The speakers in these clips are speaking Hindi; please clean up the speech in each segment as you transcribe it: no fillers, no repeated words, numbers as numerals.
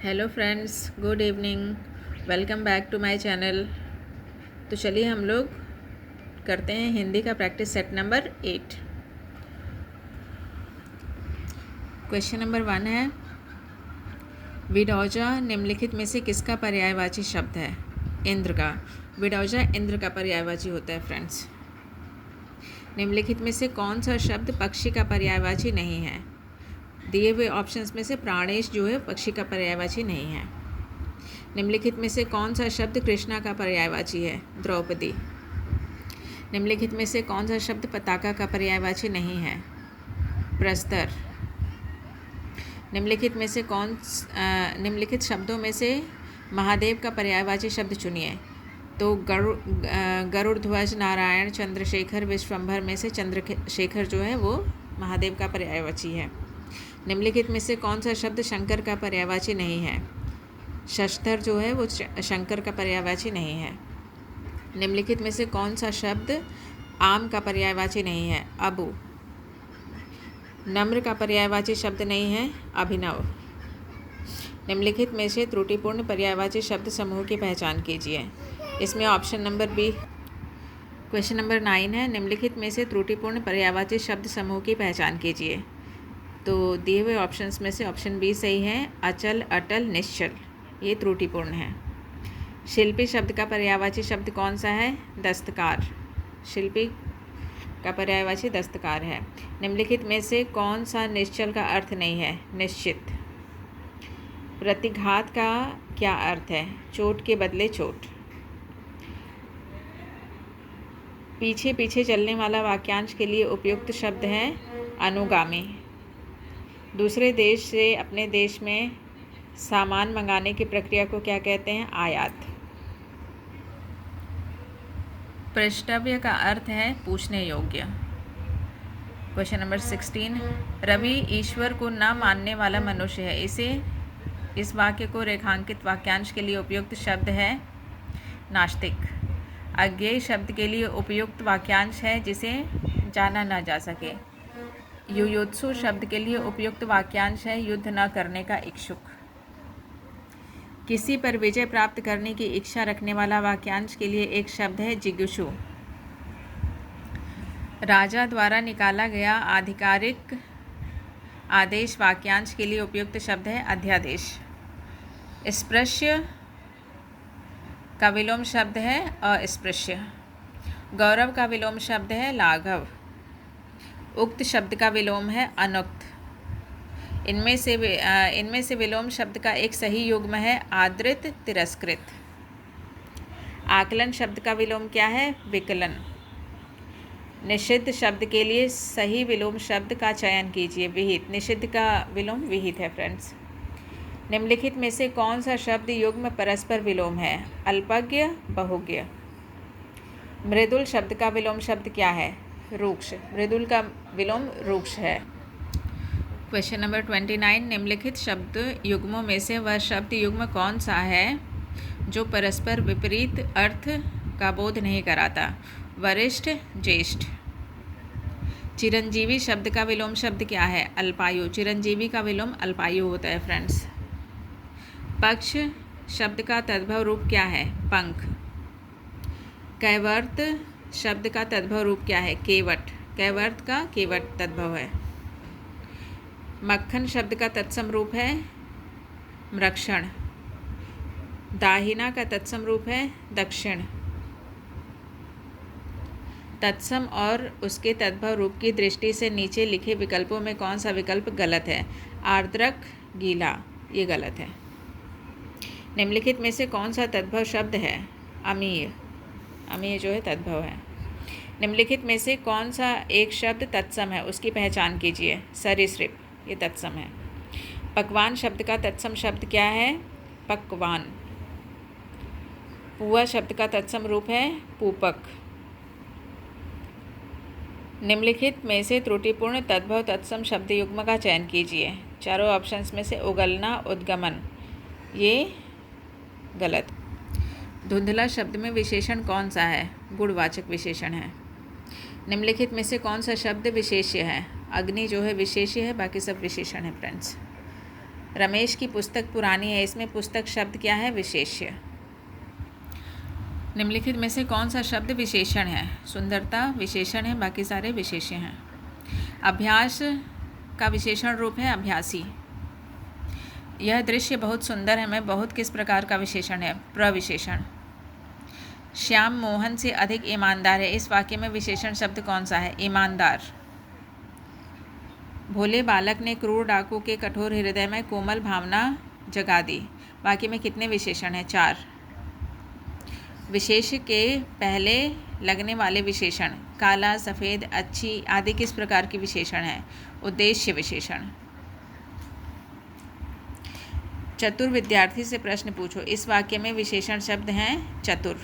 Hello friends, good evening. Welcome back to my channel. तो चलिए हम लोग करते हैं हिंदी का practice set number 8। Question number 1 है, विडौजा निम्नलिखित में से किसका पर्यायवाची शब्द है? इंद्र का। विडौजा इंद्र का पर्यायवाची होता है फ्रेंड्स। निम्नलिखित में से कौन सा शब्द पक्षी का पर्यायवाची नहीं है? दिए हुए ऑप्शंस में से प्राणेश जो है पक्षी का पर्यायवाची नहीं है। निम्नलिखित में से कौन सा शब्द कृष्णा का पर्यायवाची है? द्रौपदी। निम्नलिखित में से कौन सा शब्द पताका का पर्यायवाची नहीं है? प्रस्तर। निम्नलिखित में से निम्नलिखित शब्दों में से महादेव का पर्यायवाची शब्द चुनिए। तो गरुड़ ध्वज, नारायण, चंद्रशेखर, विश्वंभर में से चंद्रशेखर जो है वो महादेव का पर्यायवाची है। निम्नलिखित में से कौन सा शब्द शंकर का पर्यायवाची नहीं है? शस्त्र जो है वो शंकर का पर्यायवाची नहीं है। निम्नलिखित में से कौन सा शब्द आम का पर्यायवाची नहीं है? अबू। नम्र का पर्यायवाची शब्द नहीं है? अभिनव। निम्नलिखित में से त्रुटिपूर्ण पर्यायवाची शब्द समूह की पहचान कीजिए। इसमें option number B. Question number 9 है, निम्नलिखित में से त्रुटिपूर्ण पर्यायवाची शब्द समूह की पहचान कीजिए। तो दिए हुए ऑप्शंस में से ऑप्शन बी सही है, अचल, अटल, निश्चल। ये त्रुटिपूर्ण है। शिल्पी शब्द का पर्यायवाची शब्द कौन सा है? दस्तकार। शिल्पी का पर्यायवाची दस्तकार है। निम्नलिखित में से कौन सा निश्चल का अर्थ नहीं है? निश्चित। प्रतिघात का क्या अर्थ है? चोट के बदले चोट। पीछे पीछे चलने वाला वाक्यांश के लिए उपयुक्त शब्द है अनुगामी। दूसरे देश से अपने देश में सामान मंगाने की प्रक्रिया को क्या कहते हैं? आयात। प्रष्टव्य का अर्थ है पूछने योग्य। क्वेश्चन नंबर 16, रवि ईश्वर को न मानने वाला मनुष्य है। इस वाक्य को रेखांकित वाक्यांश के लिए उपयुक्त शब्द है नास्तिक। अज्ञेय शब्द के लिए उपयुक्त वाक्यांश है जिसे जाना न जा सके। युयुत्सु शब्द के लिए उपयुक्त वाक्यांश है युद्ध न करने का इच्छुक। किसी पर विजय प्राप्त करने की इच्छा रखने वाला वाक्यांश के लिए एक शब्द है जिगुषु। राजा द्वारा निकाला गया आधिकारिक आदेश वाक्यांश के लिए उपयुक्त शब्द है अध्यादेश। स्पृश्य का विलोम शब्द है अस्पृश्य। गौरव का विलोम शब्द है लाघव। उक्त शब्द का विलोम है अनुक्त। इनमें से विलोम शब्द का एक सही युग्म है आदृत, तिरस्कृत। आकलन शब्द का विलोम क्या है? विकलन। निषिद्ध शब्द के लिए सही विलोम शब्द का चयन कीजिए। विहित। निषिद्ध का विलोम विहित है फ्रेंड्स। निम्नलिखित में से कौन सा शब्द युग्म परस्पर विलोम है? अल्पज्ञ, बहुज्ञ। मृदुल शब्द का विलोम शब्द क्या है? रूक्ष। मृदुल का विलोम रूक्ष है। क्वेश्चन नंबर 29, निम्नलिखित शब्द युग्मों में से वह शब्द युग्म कौन सा है जो परस्पर विपरीत अर्थ का बोध नहीं कराता? वरिष्ठ, ज्येष्ठ। चिरंजीवी शब्द का विलोम शब्द क्या है? अल्पायु। चिरंजीवी का विलोम अल्पायु होता है फ्रेंड्स। पक्ष शब्द का तद्भव रूप क्या है? पंख। कैवर्त शब्द का तद्भव रूप क्या है? केवट। कैवर्त का केवट तद्भव है। मक्खन शब्द का तत्सम रूप है मृक्षण। दाहिना का तत्सम रूप है दक्षिण। तत्सम और उसके तद्भव रूप की दृष्टि से नीचे लिखे विकल्पों में कौन सा विकल्प गलत है? आर्द्रक, गीला। ये गलत है। निम्नलिखित में से कौन सा तद्भव शब्द है? अमीय। अमीय जो है तद्भव है। निम्नलिखित में से कौन सा एक शब्द तत्सम है? उसकी पहचान कीजिए। सरीसृप। ये तत्सम है। पकवान शब्द का तत्सम शब्द क्या है? पकवान। पुआ शब्द का तत्सम रूप है पूपक। निम्नलिखित में से त्रुटिपूर्ण तद्भव तत्सम शब्द युग्म का चयन कीजिए। चारों ऑप्शंस में से उगलना, उद्गमन, ये गलत। धुंधला शब्द में विशेषण कौन सा है? गुणवाचक विशेषण है। निम्नलिखित में से कौन सा शब्द विशेष्य है? अग्नि जो है विशेष्य है, बाकी सब विशेषण है फ्रेंड्स। रमेश की पुस्तक पुरानी है, इसमें पुस्तक शब्द क्या है? विशेष्य। निम्नलिखित में से कौन सा शब्द विशेषण है? सुंदरता विशेषण है, बाकी सारे विशेष्य हैं। अभ्यास का विशेषण रूप है अभ्यासी। यह दृश्य बहुत सुंदर है में बहुत किस प्रकार का विशेषण है? प्रविशेषण। श्याम मोहन से अधिक ईमानदार है, इस वाक्य में विशेषण शब्द कौन सा है? ईमानदार। भोले बालक ने क्रूर डाकू के कठोर हृदय में कोमल भावना जगा दी। वाक्य में कितने विशेषण हैं? 4। विशेष के पहले लगने वाले विशेषण काला, सफ़ेद, अच्छी आदि किस प्रकार की विशेषण है? उद्देश्य विशेषण। चतुर विद्यार्थी से प्रश्न पूछो, इस वाक्य में विशेषण शब्द हैं चतुर।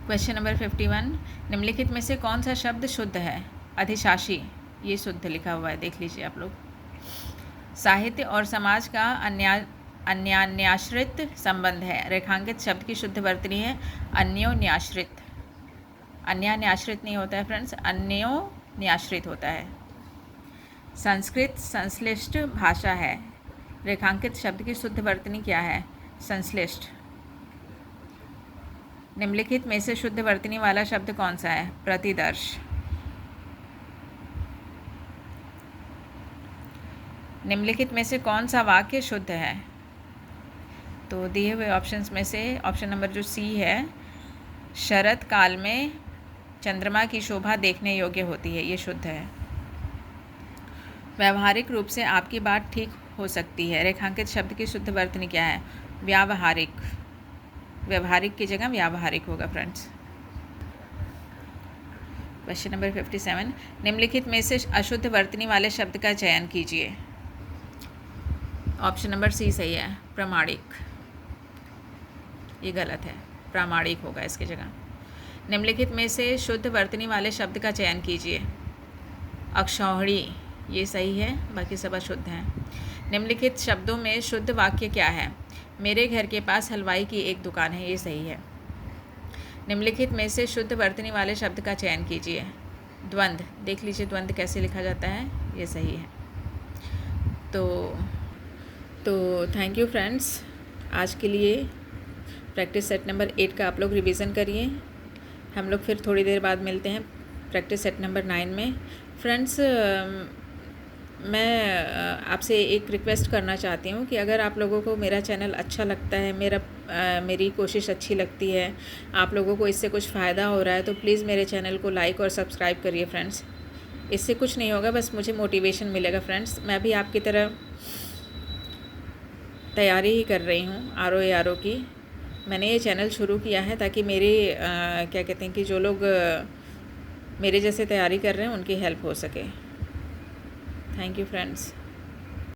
क्वेश्चन नंबर 51, निम्नलिखित में से कौन सा शब्द शुद्ध है? अधिशासी। ये शुद्ध लिखा हुआ है, देख लीजिए आप लोग। साहित्य और समाज का अन्यान्याश्रित संबंध है, रेखांकित शब्द की शुद्ध वर्तनी है अन्योन्याश्रित। अन्यान्याश्रित नहीं होता है फ्रेंड्स, अन्योन्याश्रित होता है। संस्कृत संश्लिष्ट भाषा है, रेखांकित शब्द की शुद्ध वर्तनी क्या है? संश्लिष्ट। निम्नलिखित में से शुद्ध वर्तनी वाला शब्द कौन सा है? प्रतिदर्श। निम्नलिखित में से कौन सा वाक्य शुद्ध है? तो दिए हुए ऑप्शंस में से ऑप्शन नंबर जो सी है, शरद काल में चंद्रमा की शोभा देखने योग्य होती है, ये शुद्ध है। व्यावहारिक रूप से आपकी बात ठीक हो सकती है, रेखांकित शब्द की शुद्ध वर्तनी क्या है? व्यावहारिक। व्यावहारिक की जगह व्यावहारिक होगा फ्रेंड्स। क्वेश्चन नंबर 57, निम्नलिखित में से अशुद्ध वर्तनी वाले शब्द का चयन कीजिए। ऑप्शन नंबर सी सही है, प्रामाणिक। ये गलत है, प्रामाणिक होगा इसकी जगह। निम्नलिखित में से शुद्ध वर्तनी वाले शब्द का चयन कीजिए। अक्षौहिणी, ये सही है, बाकी सब अशुद्ध हैं। निम्नलिखित शब्दों में शुद्ध वाक्य क्या है? मेरे घर के पास हलवाई की एक दुकान है, ये सही है। निम्नलिखित में से शुद्ध वर्तनी वाले शब्द का चयन कीजिए। द्वंद्व, देख लीजिए द्वंद्व कैसे लिखा जाता है, ये सही है। तो थैंक यू फ्रेंड्स, आज के लिए प्रैक्टिस सेट नंबर 8 का आप लोग रिवीजन करिए। हम लोग फिर थोड़ी देर बाद मिलते हैं प्रैक्टिस सेट नंबर 9 में। फ्रेंड्स, मैं आपसे एक रिक्वेस्ट करना चाहती हूँ कि अगर आप लोगों को मेरा चैनल अच्छा लगता है, मेरी कोशिश अच्छी लगती है, आप लोगों को इससे कुछ फ़ायदा हो रहा है, तो प्लीज़ मेरे चैनल को लाइक और सब्सक्राइब करिए फ्रेंड्स। इससे कुछ नहीं होगा, बस मुझे मोटिवेशन मिलेगा फ्रेंड्स। मैं भी आपकी तरह तैयारी ही कर रही हूँ RO की। मैंने ये चैनल शुरू किया है ताकि मेरे क्या कहते हैं कि जो लोग मेरे जैसे तैयारी कर रहे हैं उनकी हेल्प हो सके। Thank you friends.